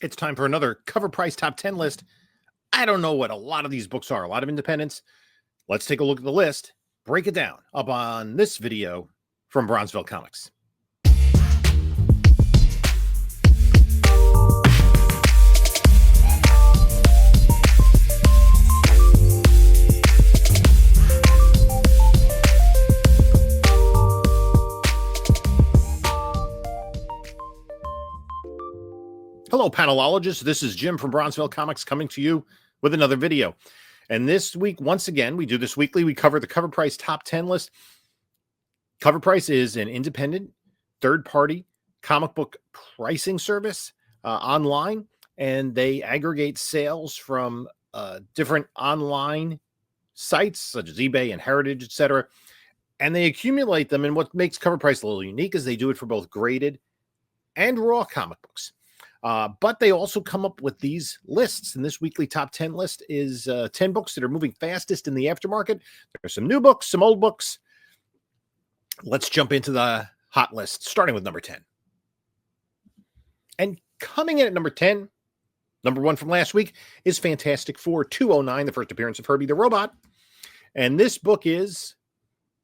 It's time for another Covrprice top 10 list. I don't know what a lot of these books are, a lot of independents. Let's take a look at the list, break it down up on this video from Bronzeville Comics. Hello, panelologists. This is Jim from Bronzeville Comics coming to you with another video. And this week, once again, we do this weekly. We cover the Covrprice top 10 list. Covrprice is an independent, third-party comic book pricing service online, and they aggregate sales from different online sites such as eBay and Heritage, etc. And they accumulate them. And what makes Covrprice a little unique is they do it for both graded and raw comic books. But they also come up with these lists, and this weekly top 10 list is 10 books that are moving fastest in the aftermarket. There's some new books, some old books. Let's jump into the hot list, starting with number 10. And coming in at number 10, number 1 from last week, is Fantastic Four 209, the first appearance of Herbie the Robot. And this book is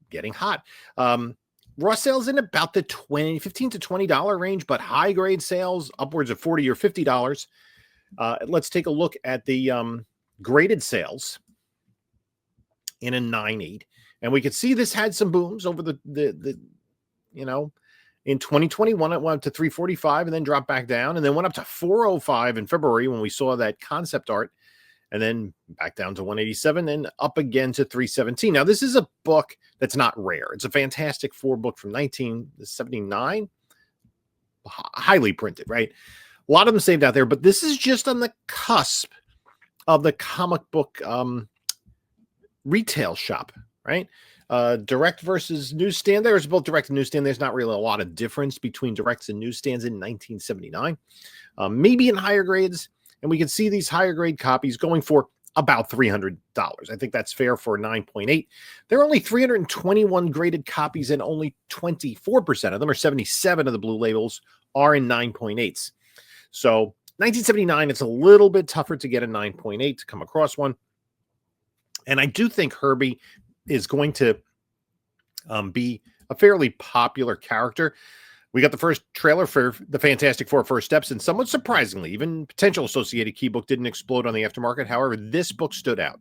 getting hot. Raw sales in about the $15 to $20 range, but high grade sales upwards of $40 or $50. Let's take a look at the graded sales in a 9.8, and we could see this had some booms over the in 2021 it went up to 345 and then dropped back down, and then went up to 405 in February when we saw that concept art, and then back down to 187 and up again to 317. Now, this is a book that's not rare. It's a Fantastic Four book from 1979. Highly printed, right? A lot of them saved out there, but this is just on the cusp of the comic book retail shop, right? Direct versus newsstand. There's both direct and newsstand. There's not really a lot of difference between directs and newsstands in 1979. Maybe in higher grades. And we can see these higher grade copies going for about $300. I think that's fair for 9.8. There are only 321 graded copies, and only 24% of them, or 77 of the blue labels, are in 9.8s. So 1979, it's a little bit tougher to get a 9.8 to come across one. And I do think Herbie is going to be a fairly popular character. We got the first trailer for the Fantastic Four First Steps, and somewhat surprisingly, even potential associated key book didn't explode on the aftermarket. However, this book stood out.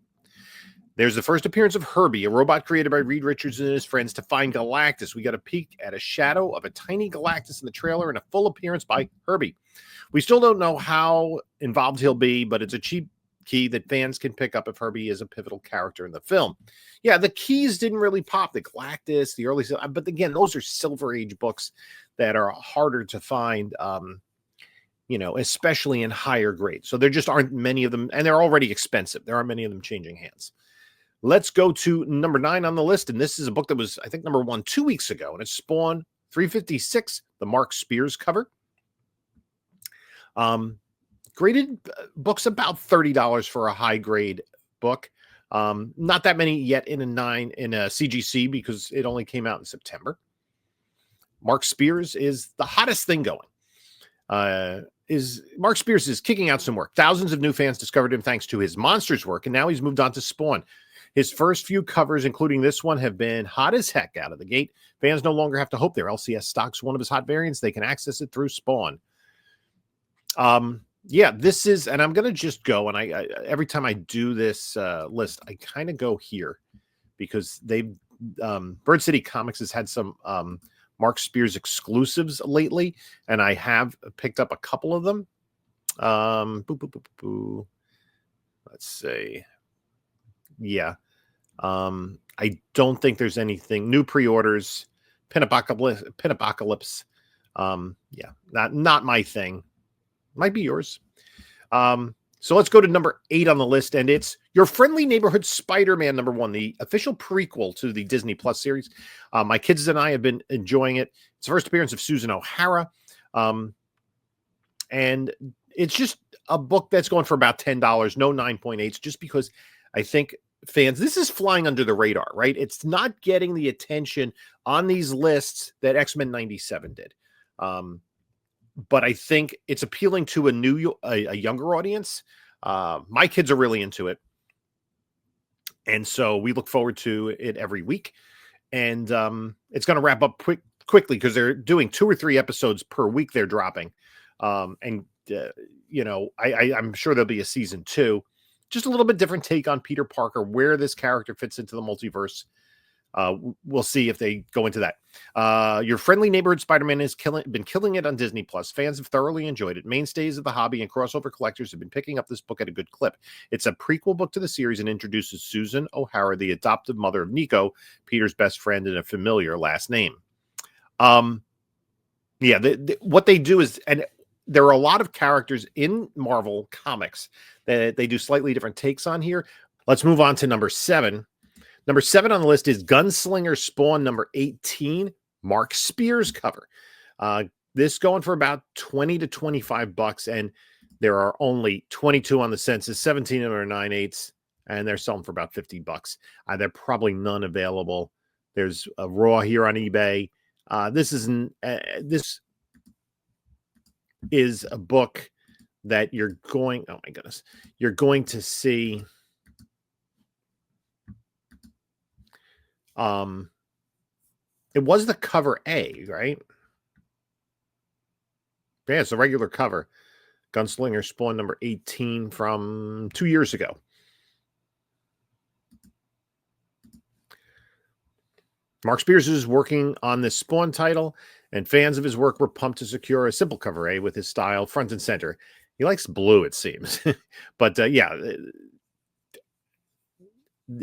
There's the first appearance of Herbie, a robot created by Reed Richards and his friends to find Galactus. We got a peek at a shadow of a tiny Galactus in the trailer and a full appearance by Herbie. We still don't know how involved he'll be, but it's a cheap key that fans can pick up if Herbie is a pivotal character in the film. Yeah, the keys didn't really pop. The Galactus, the early, but again, those are Silver Age books that are harder to find, especially in higher grades. So there just aren't many of them, and they're already expensive. There aren't many of them changing hands. Let's go to number 9 on the list, and this is a book that was, I think, number 1 2 weeks ago, and it's Spawn 356, the Mark Spears cover. Graded books about $30 for a high grade book. Not that many yet in a CGC because it only came out in September. Mark Spears is the hottest thing going. Mark Spears is kicking out some work. Thousands of new fans discovered him thanks to his Monsters work, and now he's moved on to Spawn. His first few covers, including this one, have been hot as heck out of the gate. Fans no longer have to hope their LCS stocks one of his hot variants. They can access it through Spawn. Yeah, this is, and I'm going to just go, and I every time I do this list, I kind of go here because Bird City Comics has had some Mark Spears exclusives lately, and I have picked up a couple of them. Let's see. Yeah. I don't think there's anything new pre-orders. Pinapocalypse. Yeah, not my thing. Might be yours. So let's go to number 8 on the list, and it's Your Friendly Neighborhood Spider-Man number 1, the official prequel to the Disney Plus series. My kids and I have been enjoying it. It's the first appearance of Susan O'Hara. And it's just a book that's going for about $10, no 9.8s, just because I think fans, this is flying under the radar, right? It's not getting the attention on these lists that X-Men 97 did. but I think it's appealing to a younger audience. My kids are really into it, and so we look forward to it every week. And it's going to wrap up quickly because they're doing 2 or 3 episodes per week. They're dropping, and I'm sure there'll be a season 2. Just a little bit different take on Peter Parker, where this character fits into the multiverse. We'll see if they go into that. Your friendly neighborhood Spider-Man has been killing it on Disney Plus. Fans have thoroughly enjoyed it. Mainstays of the hobby and crossover collectors have been picking up this book at a good clip. It's a prequel book to the series and introduces Susan O'Hara, the adoptive mother of Nico, Peter's best friend, and a familiar last name. What they do is, and there are a lot of characters in Marvel comics that they do slightly different takes on here. Let's move on to number 7. Number 7 on the list is Gunslinger Spawn number 18, Mark Spears cover. This going for about $20 to $25, and there are only 22 on the census, 17 of them are 9/8, and they're selling for about $50. There are probably none available. There's a raw here on eBay. This is a book that you're going to see. It was the cover A, right? Yeah, it's a regular cover. Gunslinger Spawn number 18 from 2 years ago. Mark Spears is working on this Spawn title, and fans of his work were pumped to secure a simple cover A with his style front and center. He likes blue, it seems. But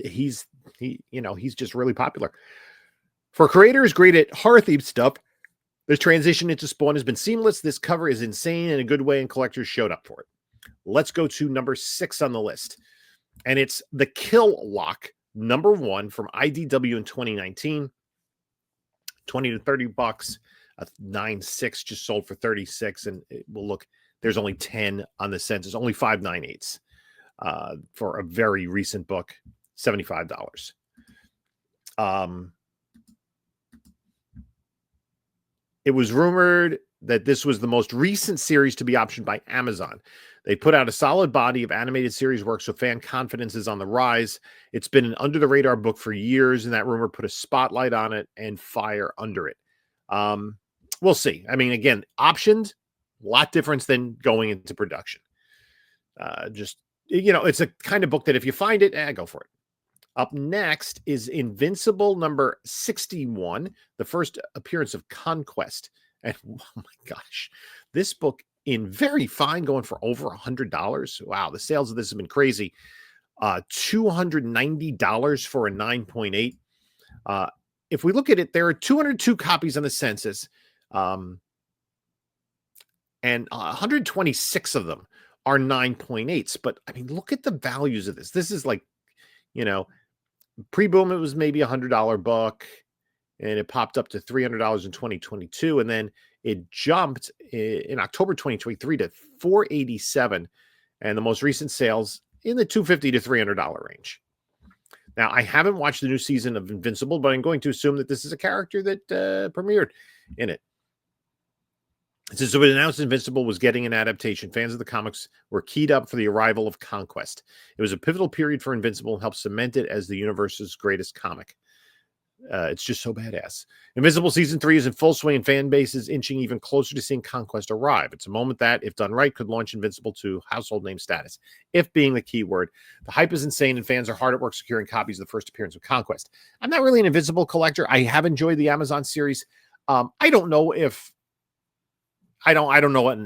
he's just really popular. For creators great at horror-themed stuff, the transition into Spawn has been seamless. This cover is insane in a good way, and collectors showed up for it. Let's go to number 6 on the list, and it's The Kill Lock number 1 from IDW in 2019. $20 to $30. 9/6 just sold for $36, and it will look. There's only 10 on the census, only 5 9/8 for a very recent book. $75. It was rumored that this was the most recent series to be optioned by Amazon. They put out a solid body of animated series work, so fan confidence is on the rise. It's been an under-the-radar book for years, and that rumor put a spotlight on it and fire under it. We'll see. I mean, again, optioned, a lot different than going into production. It's a kind of book that if you find it, go for it. Up next is Invincible number 61, the first appearance of Conquest. And oh my gosh, this book in very fine, going for over $100. Wow, the sales of this have been crazy. $290 for a 9.8. If we look at it, there are 202 copies on the census, and 126 of them are 9.8s. But I mean, look at the values of this. This is like, pre-boom, it was maybe $100 book, and it popped up to $300 in 2022, and then it jumped in October 2023 to $487, and the most recent sales in the $250 to $300 range. Now, I haven't watched the new season of Invincible, but I'm going to assume that this is a character that premiered in it. Since it was announced Invincible was getting an adaptation, fans of the comics were keyed up for the arrival of Conquest. It was a pivotal period for Invincible and helped cement it as the universe's greatest comic. It's just so badass. Invincible Season 3 is in full swing, and fan base is inching even closer to seeing Conquest arrive. It's a moment that, if done right, could launch Invincible to household name status, if being the key word. The hype is insane, and fans are hard at work securing copies of the first appearance of Conquest. I'm not really an Invincible collector. I have enjoyed the Amazon series. I don't know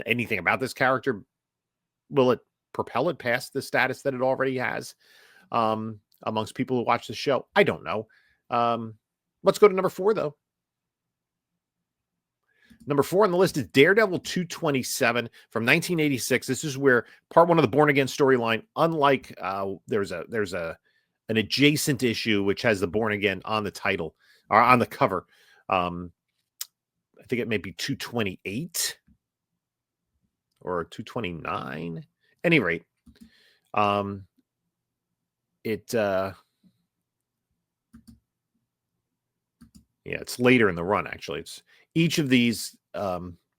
anything about this character. Will it propel it past the status that it already has amongst people who watch the show? I don't know. Let's go to number 4, though. Number 4 on the list is Daredevil 227 from 1986. This is where part 1 of the Born Again storyline, unlike there's an adjacent issue which has the Born Again on the title or on the cover. I think it may be 228 or 229. Any rate, it's later in the run, actually. It's each of these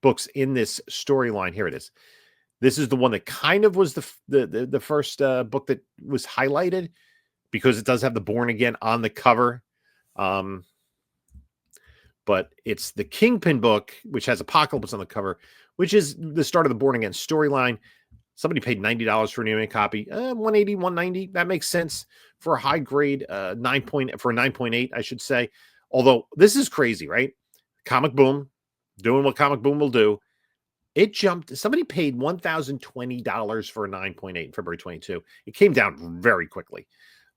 books in this storyline. Here it is. This is the one that kind of was the first book that was highlighted because it does have the Born Again on the cover. But it's the Kingpin book, which has Apocalypse on the cover, which is the start of the Born Again storyline. Somebody paid $90 for an anime copy. 180, 190. That makes sense for a high grade 9.8, I should say. Although this is crazy, right? Comic Boom, doing what Comic Boom will do. It jumped. Somebody paid $1,020 for a 9.8 in February 22. It came down very quickly.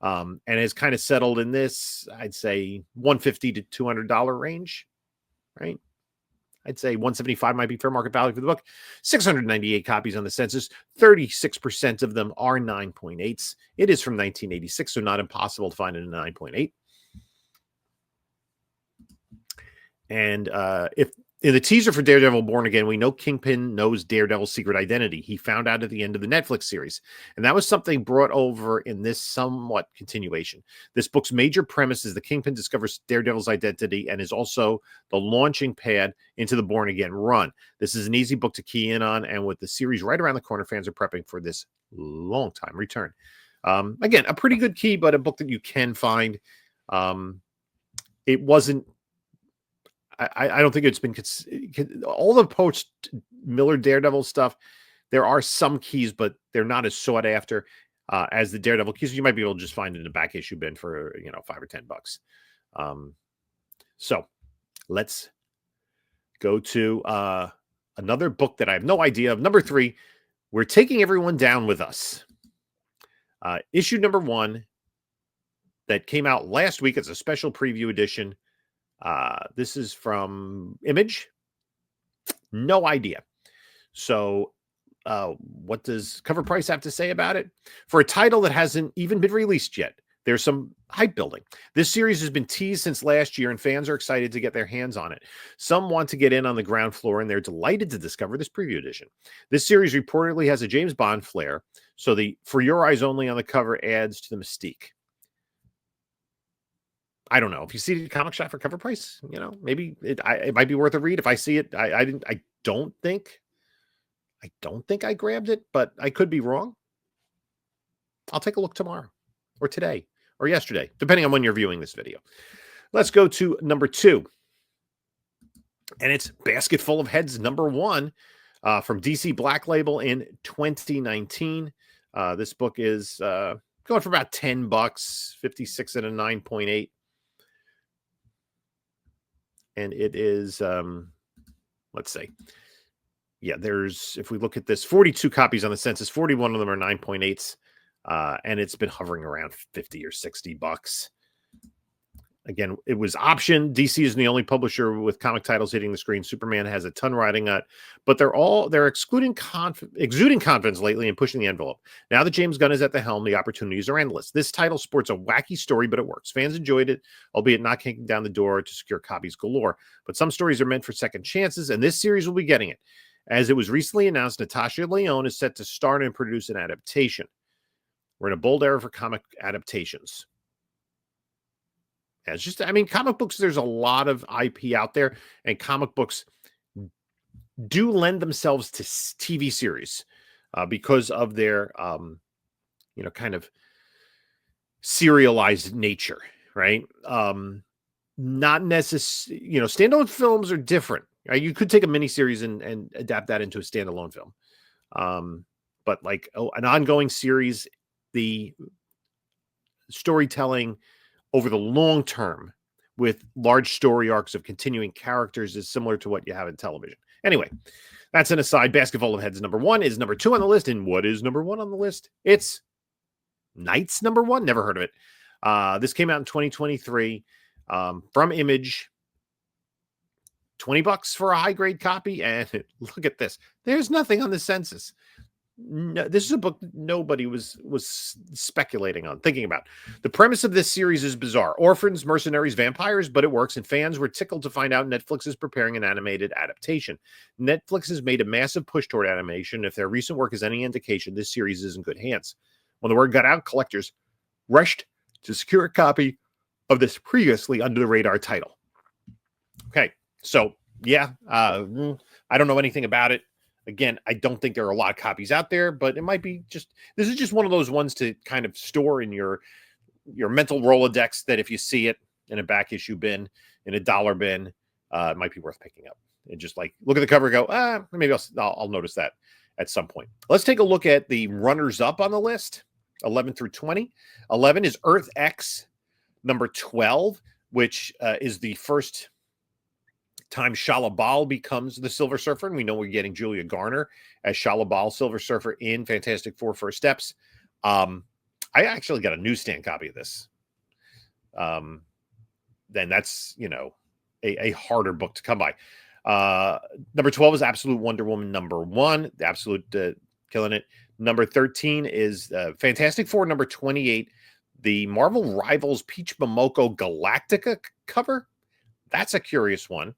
And has kind of settled in this, I'd say, $150 to $200 range, right? I'd say 175 might be fair market value for the book. 698 copies on the census. 36% of them are 9.8s. It is from 1986, so not impossible to find it in a 9.8. And if in the teaser for Daredevil Born Again, we know Kingpin knows Daredevil's secret identity. He found out at the end of the Netflix series. And that was something brought over in this somewhat continuation. This book's major premise is the Kingpin discovers Daredevil's identity and is also the launching pad into the Born Again run. This is an easy book to key in on, and with the series right around the corner, fans are prepping for this long-time return. Again, a pretty good key, but a book that you can find. It wasn't I don't think it's been all the post Miller Daredevil stuff. There are some keys, but they're not as sought after as the Daredevil keys. You might be able to just find it in a back issue bin for $5 or $10. So let's go to another book that I have no idea of. Number 3, We're Taking Everyone Down with Us. Issue number 1 that came out last week. It's a special preview edition. This is from Image. No idea. So what does Covrprice have to say about it? For a title that hasn't even been released yet, there's some hype building. This series has been teased since last year, and fans are excited to get their hands on it. Some want to get in on the ground floor, and they're delighted to discover this preview edition. This series reportedly has a James Bond flair, so the "For Your Eyes Only" on the cover adds to the mystique. I don't know if you see the comic shop for Covrprice, maybe it might be worth a read. If I see it, I don't think I grabbed it, but I could be wrong. I'll take a look tomorrow or today or yesterday, depending on when you're viewing this video. Let's go to number 2. And it's Basketful of Heads number 1 from DC Black Label in 2019. This book is going for about $10, 56 at a 9.8. And it is, let's see. Yeah, if we look at this, 42 copies on the census, 41 of them are 9.8s. And it's been hovering around $50 or $60. Again, it was optioned. DC is the only publisher with comic titles hitting the screen. Superman has a ton riding on it, but they're exuding confidence lately and pushing the envelope. Now that James Gunn is at the helm, the opportunities are endless. This title sports a wacky story, but it works. Fans enjoyed it, albeit not kicking down the door to secure copies galore. But some stories are meant for second chances, and this series will be getting it. As it was recently announced, Natasha Lyonne is set to star and produce an adaptation. We're in a bold era for comic adaptations. It's just, comic books, there's a lot of IP out there, and comic books do lend themselves to TV series because of their, kind of serialized nature, right? Not necessarily, standalone films are different. Right? You could take a miniseries and adapt that into a standalone film. But like an ongoing series, the storytelling over the long term with large story arcs of continuing characters is similar to what you have in television. Anyway, that's an aside. Basketful of Heads number 1 is number 2 on the list. And what is number 1 on the list? It's Knights number 1. Never heard of it. This came out in 2023 from Image. $20 for a high grade copy. And look at this. There's nothing on the census. No, this is a book nobody was speculating on, thinking about. The premise of this series is bizarre. Orphans, mercenaries, vampires, but it works, and fans were tickled to find out Netflix is preparing an animated adaptation. Netflix has made a massive push toward animation. If their recent work is any indication, this series is in good hands. When the word got out, collectors rushed to secure a copy of this previously under-the-radar title. Okay, so Yeah. I don't know anything about it. Again, I don't think there are a lot of copies out there, but it might be just, this is just one of those ones to kind of store in your mental Rolodex that if you see it in a back issue bin, in a dollar bin, it might be worth picking up. And just like look at the cover and go, maybe I'll notice that at some point. Let's take a look at the runners up on the list, 11 through 20. 11 is Earth X number 12, which is the first time Shala Bal becomes the Silver Surfer, and we know we're getting Julia Garner as Shala Bal, Silver Surfer in Fantastic Four First Steps. I actually got a newsstand copy of this. Then that's, a harder book to come by. Number 12 is Absolute Wonder Woman number 1. The Absolute killing it. Number 13 is Fantastic Four number 28, the Marvel Rivals Peach Momoko Galactica cover. That's a curious one.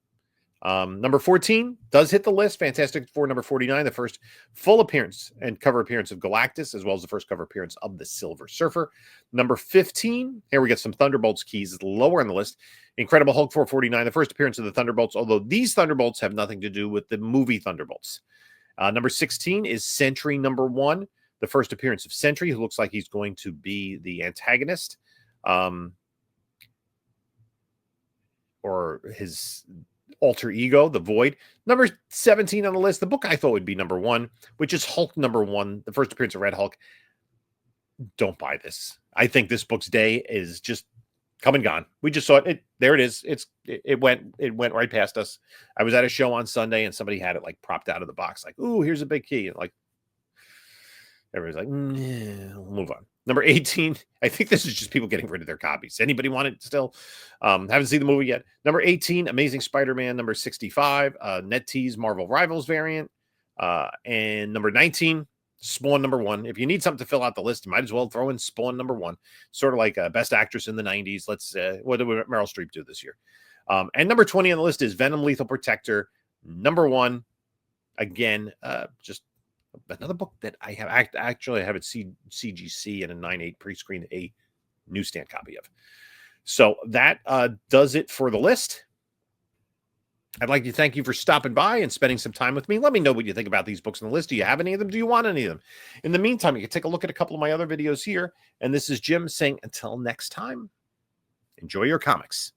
Number 14 does hit the list. Fantastic Four number 49, the first full appearance and cover appearance of Galactus, as well as the first cover appearance of the Silver Surfer. Number 15, here we get some Thunderbolts keys lower on the list. Incredible Hulk 449, the first appearance of the Thunderbolts, although these Thunderbolts have nothing to do with the movie Thunderbolts. Number 16 is Sentry number 1, the first appearance of Sentry, who looks like he's going to be the antagonist. Or his alter ego, the Void. Number 17 on the list, the book I thought would be number 1, which is Hulk number 1, the first appearance of Red Hulk. Don't buy this. I think this book's day is just come and gone. We just saw it. There it is. It went right past us. I was at a show on Sunday and somebody had it like propped out of the box, like, ooh, here's a big key. And like everybody's like, we'll move on. Number 18, I think this is just people getting rid of their copies. Anybody want it still? Haven't seen the movie yet. Number 18, Amazing Spider-Man. Number 65, NetTease Marvel Rivals variant. And number 19, Spawn number 1. If you need something to fill out the list, you might as well throw in Spawn number 1. Sort of like Best Actress in the 90s. What did Meryl Streep do this year? And number 20 on the list is Venom Lethal Protector number 1. Again, just another book that I have actually I have at CGC and a 9.8 pre-screen, a newsstand copy of. So that does it for the list. I'd like to thank you for stopping by and spending some time with me. Let me know what you think about these books on the list. Do you have any of them? Do you want any of them? In the meantime, you can take a look at a couple of my other videos here. And this is Jim saying, until next time, enjoy your comics.